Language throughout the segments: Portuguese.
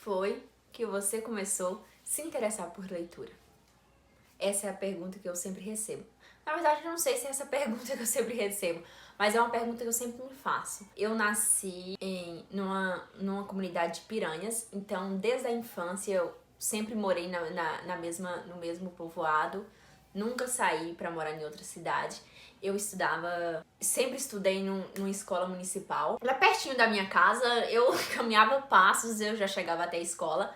foi que você começou a se interessar por leitura? Essa é a pergunta que eu sempre recebo. Na verdade, eu não sei se é essa pergunta que eu sempre recebo, mas é uma pergunta que eu sempre me faço. Eu nasci numa comunidade de piranhas, então desde a infância eu sempre morei no mesmo povoado, nunca saí pra morar em outra cidade. Eu sempre estudei numa escola municipal. Lá pertinho da minha casa, eu caminhava passos, eu já chegava até a escola.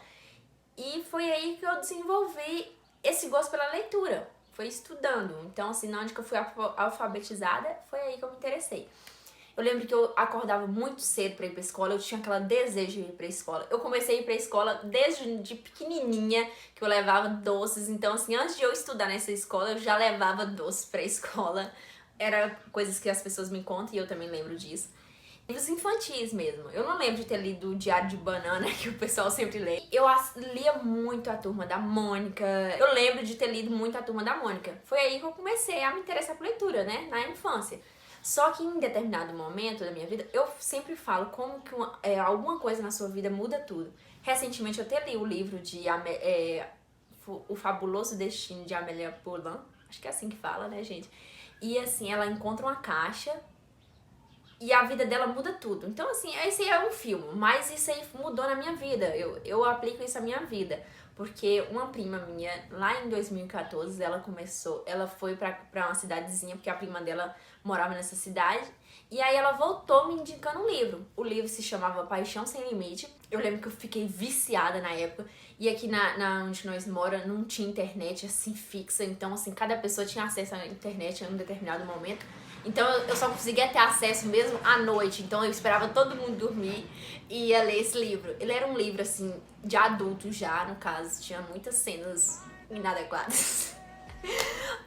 E foi aí que eu desenvolvi esse gosto pela leitura. Foi estudando. Então, assim, na onde que eu fui alfabetizada, foi aí que eu me interessei. Eu lembro que eu acordava muito cedo pra ir pra escola, eu tinha aquele desejo de ir pra escola. Eu comecei a ir pra escola desde de pequenininha, que eu levava doces. Então, assim, antes de eu estudar nessa escola, eu já levava doces pra escola. Era coisas que as pessoas me contam e eu também lembro disso. Livros infantis mesmo. Eu não lembro de ter lido o Diário de Banana, que o pessoal sempre lê. Eu lia muito a Turma da Mônica. Eu lembro de ter lido muito a Turma da Mônica. Foi aí que eu comecei a me interessar por leitura, né? Na infância. Só que em determinado momento da minha vida, eu sempre falo como que alguma coisa na sua vida muda tudo. Recentemente eu até li o livro de O Fabuloso Destino de Amélie Poulain. Acho que é assim que fala, né, gente? E assim, ela encontra uma caixa e a vida dela muda tudo. Então, assim, esse é um filme, mas isso aí mudou na minha vida. Eu aplico isso à minha vida. Porque uma prima minha, lá em 2014, ela foi pra uma cidadezinha, porque a prima dela morava nessa cidade. E aí ela voltou me indicando um livro. O livro se chamava Paixão Sem Limite. Eu lembro que eu fiquei viciada na época. E aqui onde nós moramos não tinha internet assim fixa. Então, assim, cada pessoa tinha acesso à internet em um determinado momento. Então eu só conseguia ter acesso mesmo à noite. Então eu esperava todo mundo dormir e ia ler esse livro. Ele era um livro, assim, de adulto já, no caso. Tinha muitas cenas inadequadas.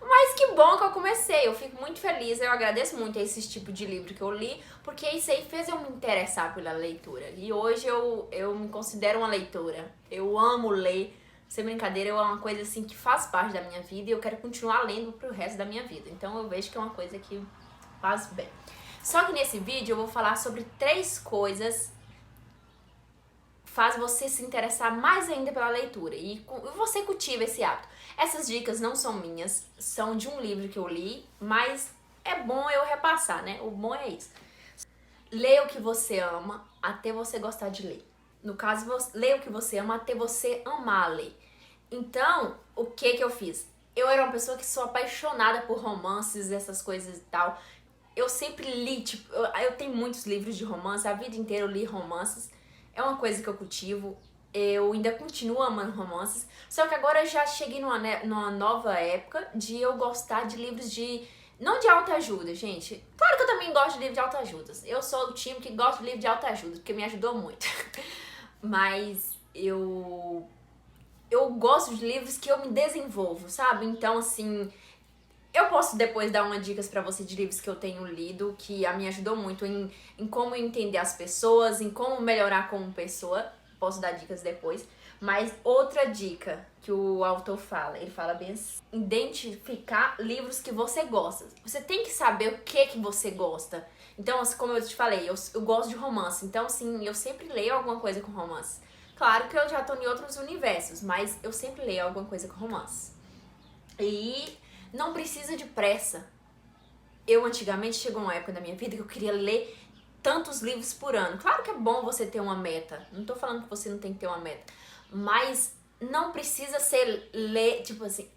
Mas que bom que eu comecei, eu fico muito feliz, eu agradeço muito a esse tipo de livro que eu li, porque isso aí fez eu me interessar pela leitura. E hoje eu me considero uma leitora, eu amo ler, sem brincadeira, é uma coisa assim que faz parte da minha vida e eu quero continuar lendo pro resto da minha vida. Então eu vejo que é uma coisa que faz bem. Só que nesse vídeo eu vou falar sobre 3 coisas faz você se interessar mais ainda pela leitura e você cultiva esse hábito. Essas dicas não são minhas, são de um livro que eu li, mas é bom eu repassar, né? O bom é isso. Leia o que você ama até você gostar de ler. No caso, leia o que você ama até você amar ler. Então, o que eu fiz? Eu era uma pessoa que sou apaixonada por romances, essas coisas e tal. Eu sempre li, tipo, eu tenho muitos livros de romance, a vida inteira eu li romances. É uma coisa que eu cultivo, eu ainda continuo amando romances, só que agora eu já cheguei numa nova época de eu gostar de livros não de autoajuda, gente. Claro que eu também gosto de livros de autoajuda. Eu sou do time que gosta de livro de autoajuda, porque me ajudou muito. Mas eu gosto de livros que eu me desenvolvo, sabe? Então, assim, eu posso depois dar umas dicas pra você de livros que eu tenho lido, que me ajudou muito em como entender as pessoas, em como melhorar como pessoa. Posso dar dicas depois. Mas outra dica que o autor fala, ele fala bem assim, identificar livros que você gosta. Você tem que saber o que você gosta. Então, assim, como eu te falei, eu gosto de romance. Então, assim, eu sempre leio alguma coisa com romance. Claro que eu já tô em outros universos, mas eu sempre leio alguma coisa com romance. E não precisa de pressa. Eu antigamente chegou uma época da minha vida que eu queria ler tantos livros por ano. Claro que é bom você ter uma meta. Não tô falando que você não tem que ter uma meta. Mas não precisa ler, tipo assim,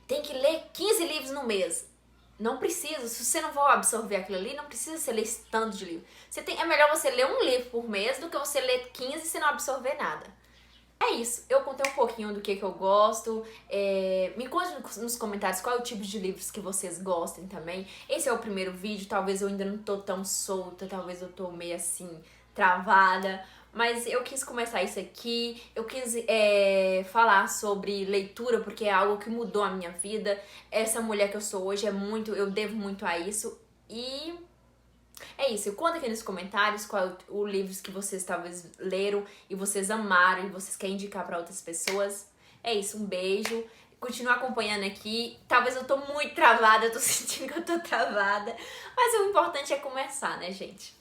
tem que ler 15 livros no mês. Não precisa. Se você não for absorver aquilo ali, não precisa você ler esse tanto de livro. É melhor você ler um livro por mês do que você ler 15 e você não absorver nada. É isso, eu contei um pouquinho do que eu gosto, me conte nos comentários qual é o tipo de livros que vocês gostem também. Esse é o primeiro vídeo, talvez eu ainda não tô tão solta, talvez eu tô meio assim, travada, mas eu quis começar isso aqui, eu quis falar sobre leitura porque é algo que mudou a minha vida. Essa mulher que eu sou hoje eu devo muito a isso e... é isso, conta aqui nos comentários qual é o livro que vocês talvez leram e vocês amaram e vocês querem indicar para outras pessoas. É isso, um beijo. Continua acompanhando aqui. Talvez eu tô muito travada, eu tô sentindo que eu tô travada. Mas o importante é começar, né, gente?